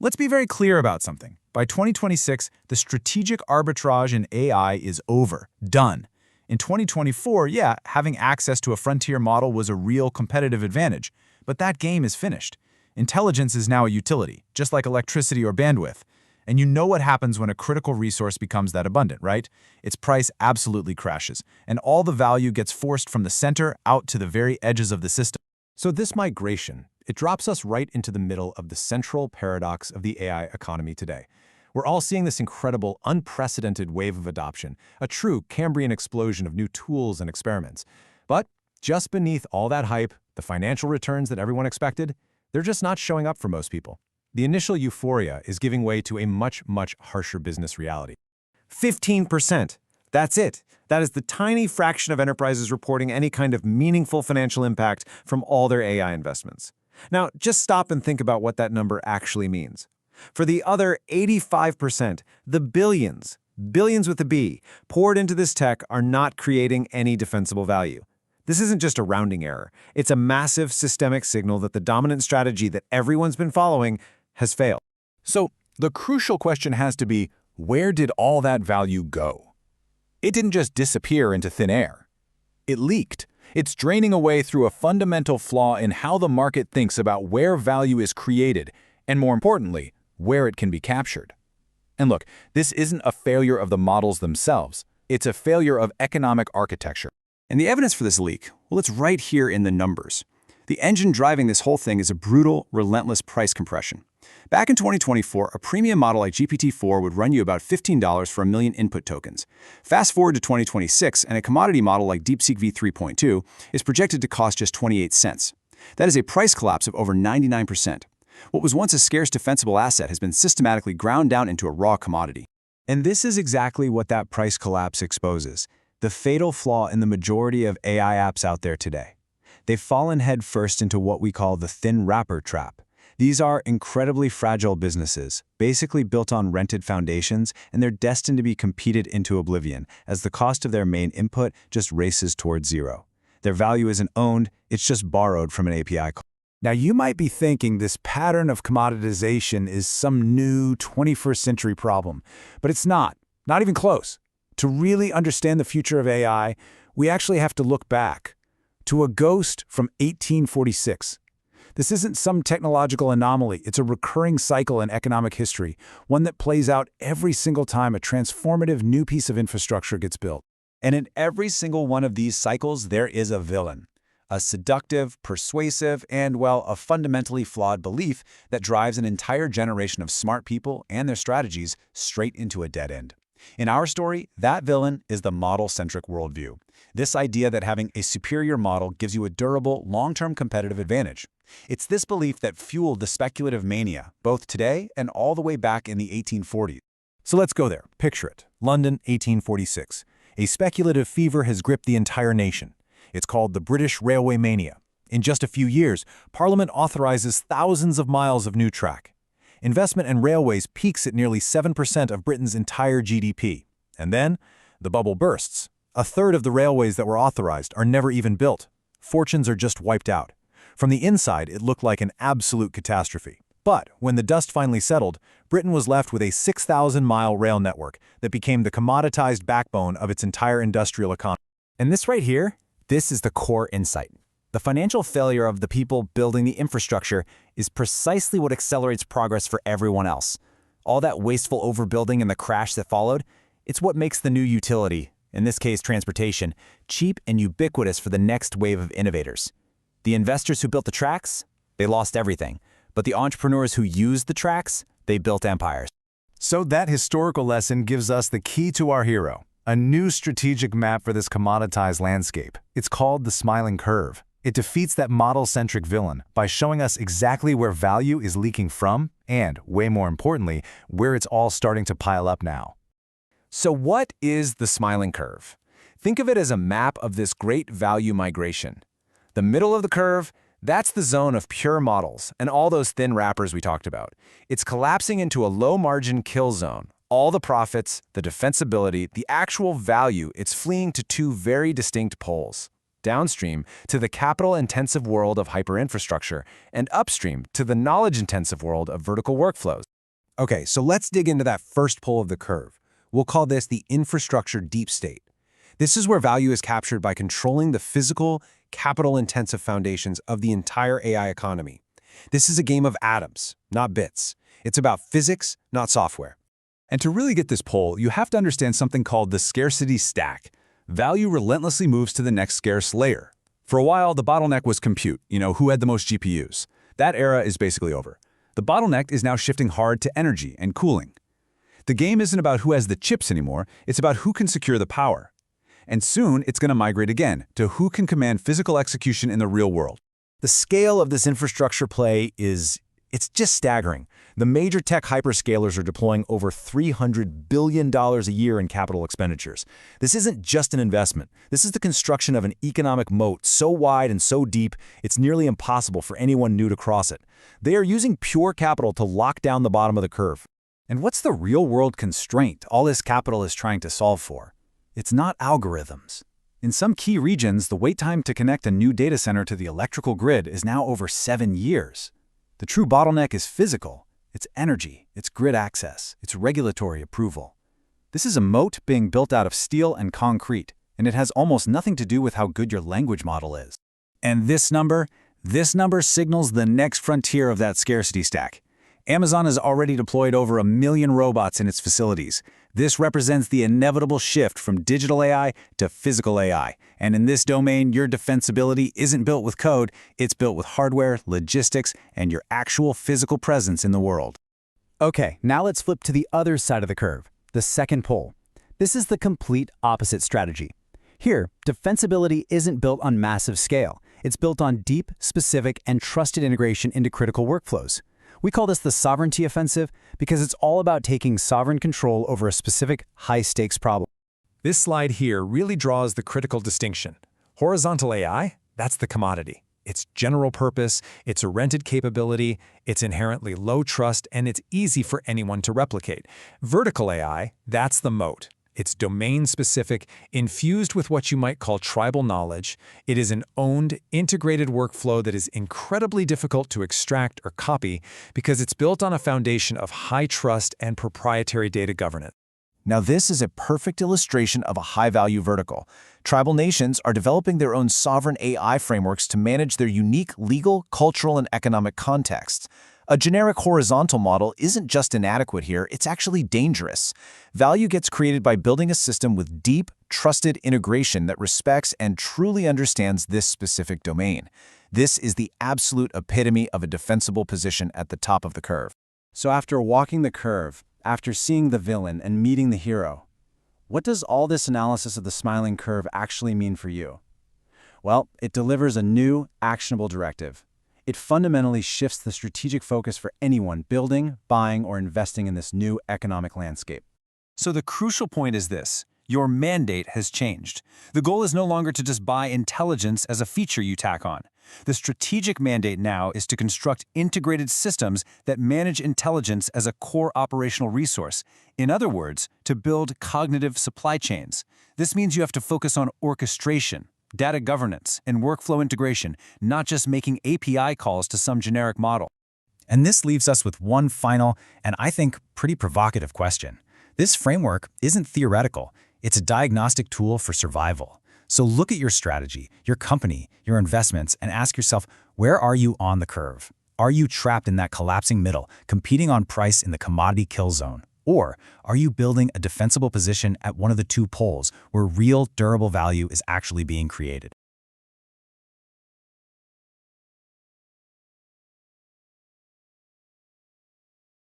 Let's be very clear about something. By 2026, the strategic arbitrage in AI is over, done. In 2024, yeah, having access to a frontier model was a real competitive advantage, but that game is finished. Intelligence is now a utility, just like electricity or bandwidth. And you know what happens when a critical resource becomes that abundant, right? Its price absolutely crashes, and all the value gets forced from the center out to the very edges of the system. So this migration, it drops us right into the middle of the central paradox of the AI economy today. We're all seeing this incredible, unprecedented wave of adoption, a true Cambrian explosion of new tools and experiments. But just beneath all that hype, the financial returns that everyone expected, they're just not showing up for most people. The initial euphoria is giving way to a much, much harsher business reality. 15%. That's it. That is the tiny fraction of enterprises reporting any kind of meaningful financial impact from all their AI investments. Now, just stop and think about what that number actually means. For the other 85%, the billions with a B, poured into this tech are not creating any defensible value. This isn't just a rounding error. It's a massive systemic signal that the dominant strategy that everyone's been following has failed. So the crucial question has to be, where did all that value go? It didn't just disappear into thin air. It leaked. It's draining away through a fundamental flaw in how the market thinks about where value is created, and more importantly, where it can be captured. And look, this isn't a failure of the models themselves. It's a failure of economic architecture. And the evidence for this leak, well, it's right here in the numbers. The engine driving this whole thing is a brutal, relentless price compression. Back in 2024, a premium model like GPT-4 would run you about $15 for a million input tokens. Fast forward to 2026, and a commodity model like DeepSeek v3.2 is projected to cost just 28 cents. That is a price collapse of over 99%. What was once a scarce defensible asset has been systematically ground down into a raw commodity. And this is exactly what that price collapse exposes, the fatal flaw in the majority of AI apps out there today. They've fallen headfirst into what we call the thin wrapper trap. These are incredibly fragile businesses, basically built on rented foundations, and they're destined to be competed into oblivion as the cost of their main input just races towards zero. Their value isn't owned, it's just borrowed from an API call. Now, you might be thinking this pattern of commoditization is some new 21st century problem, but it's not even close. To really understand the future of AI, we actually have to look back to a ghost from 1846. This isn't some technological anomaly, it's a recurring cycle in economic history, one that plays out every single time a transformative new piece of infrastructure gets built. And in every single one of these cycles, there is a villain. A seductive, persuasive, and, well, a fundamentally flawed belief that drives an entire generation of smart people and their strategies straight into a dead end. In our story, that villain is the model-centric worldview. This idea that having a superior model gives you a durable, long-term competitive advantage. It's this belief that fueled the speculative mania, both today and all the way back in the 1840s. So let's go there. Picture it. London, 1846. A speculative fever has gripped the entire nation. It's called the British Railway Mania. In just a few years, Parliament authorizes thousands of miles of new track. Investment in railways peaks at nearly 7% of Britain's entire GDP. And then, the bubble bursts. A third of the railways that were authorized are never even built. Fortunes are just wiped out. From the inside, it looked like an absolute catastrophe. But when the dust finally settled, Britain was left with a 6,000-mile rail network that became the commoditized backbone of its entire industrial economy. And this right here, this is the core insight. The financial failure of the people building the infrastructure is precisely what accelerates progress for everyone else. All that wasteful overbuilding and the crash that followed, it's what makes the new utility, in this case transportation, cheap and ubiquitous for the next wave of innovators. The investors who built the tracks, they lost everything. But the entrepreneurs who used the tracks, they built empires. So that historical lesson gives us the key to our hero, a new strategic map for this commoditized landscape. It's called the smiling curve. It defeats that model-centric villain by showing us exactly where value is leaking from and, way more importantly, where it's all starting to pile up now. So what is the smiling curve? Think of it as a map of this great value migration. The middle of the curve, that's the zone of pure models and all those thin wrappers we talked about. It's collapsing into a low-margin kill zone. All the profits, the defensibility, the actual value, it's fleeing to two very distinct poles. Downstream to the capital-intensive world of hyper-infrastructure, and upstream to the knowledge-intensive world of vertical workflows. Okay, so let's dig into that first pole of the curve. We'll call this the infrastructure deep state. This is where value is captured by controlling the physical, capital-intensive foundations of the entire AI economy. This is a game of atoms, not bits. It's about physics, not software. And to really get this pole, you have to understand something called the scarcity stack. Value relentlessly moves to the next scarce layer. For a while, the bottleneck was compute, who had the most GPUs. That era is basically over. The bottleneck is now shifting hard to energy and cooling. The game isn't about who has the chips anymore, it's about who can secure the power. And soon, it's going to migrate again to who can command physical execution in the real world. The scale of this infrastructure play it's just staggering. The major tech hyperscalers are deploying over $300 billion a year in capital expenditures. This isn't just an investment. This is the construction of an economic moat so wide and so deep, it's nearly impossible for anyone new to cross it. They are using pure capital to lock down the bottom of the curve. And what's the real-world constraint all this capital is trying to solve for? It's not algorithms. In some key regions, the wait time to connect a new data center to the electrical grid is now over 7 years. The true bottleneck is physical. It's energy, it's grid access, it's regulatory approval. This is a moat being built out of steel and concrete, and it has almost nothing to do with how good your language model is. And this number signals the next frontier of that scarcity stack. Amazon has already deployed over 1 million robots in its facilities. This represents the inevitable shift from digital AI to physical AI. And in this domain, your defensibility isn't built with code, it's built with hardware, logistics, and your actual physical presence in the world. Okay, now let's flip to the other side of the curve, the second pole. This is the complete opposite strategy. Here, defensibility isn't built on massive scale. It's built on deep, specific, and trusted integration into critical workflows. We call this the sovereignty offensive because it's all about taking sovereign control over a specific high-stakes problem. This slide here really draws the critical distinction. Horizontal AI, that's the commodity. It's general purpose, it's a rented capability, it's inherently low trust, and it's easy for anyone to replicate. Vertical AI, that's the moat. It's domain-specific, infused with what you might call tribal knowledge. It is an owned, integrated workflow that is incredibly difficult to extract or copy because it's built on a foundation of high trust and proprietary data governance. Now this is a perfect illustration of a high-value vertical. Tribal nations are developing their own sovereign AI frameworks to manage their unique legal, cultural, and economic contexts. A generic horizontal model isn't just inadequate here, it's actually dangerous. Value gets created by building a system with deep, trusted integration that respects and truly understands this specific domain. This is the absolute epitome of a defensible position at the top of the curve. So after walking the curve, after seeing the villain and meeting the hero, what does all this analysis of the smiling curve actually mean for you? Well, it delivers a new, actionable directive. It fundamentally shifts the strategic focus for anyone building, buying, or investing in this new economic landscape. So the crucial point is this: your mandate has changed. The goal is no longer to just buy intelligence as a feature you tack on. The strategic mandate now is to construct integrated systems that manage intelligence as a core operational resource. In other words, to build cognitive supply chains. This means you have to focus on orchestration, data governance, and workflow integration, not just making API calls to some generic model. And this leaves us with one final, and I think pretty provocative question. This framework isn't theoretical. It's a diagnostic tool for survival. So look at your strategy, your company, your investments, and ask yourself, where are you on the curve? Are you trapped in that collapsing middle, competing on price in the commodity kill zone? Or are you building a defensible position at one of the two poles where real, durable value is actually being created?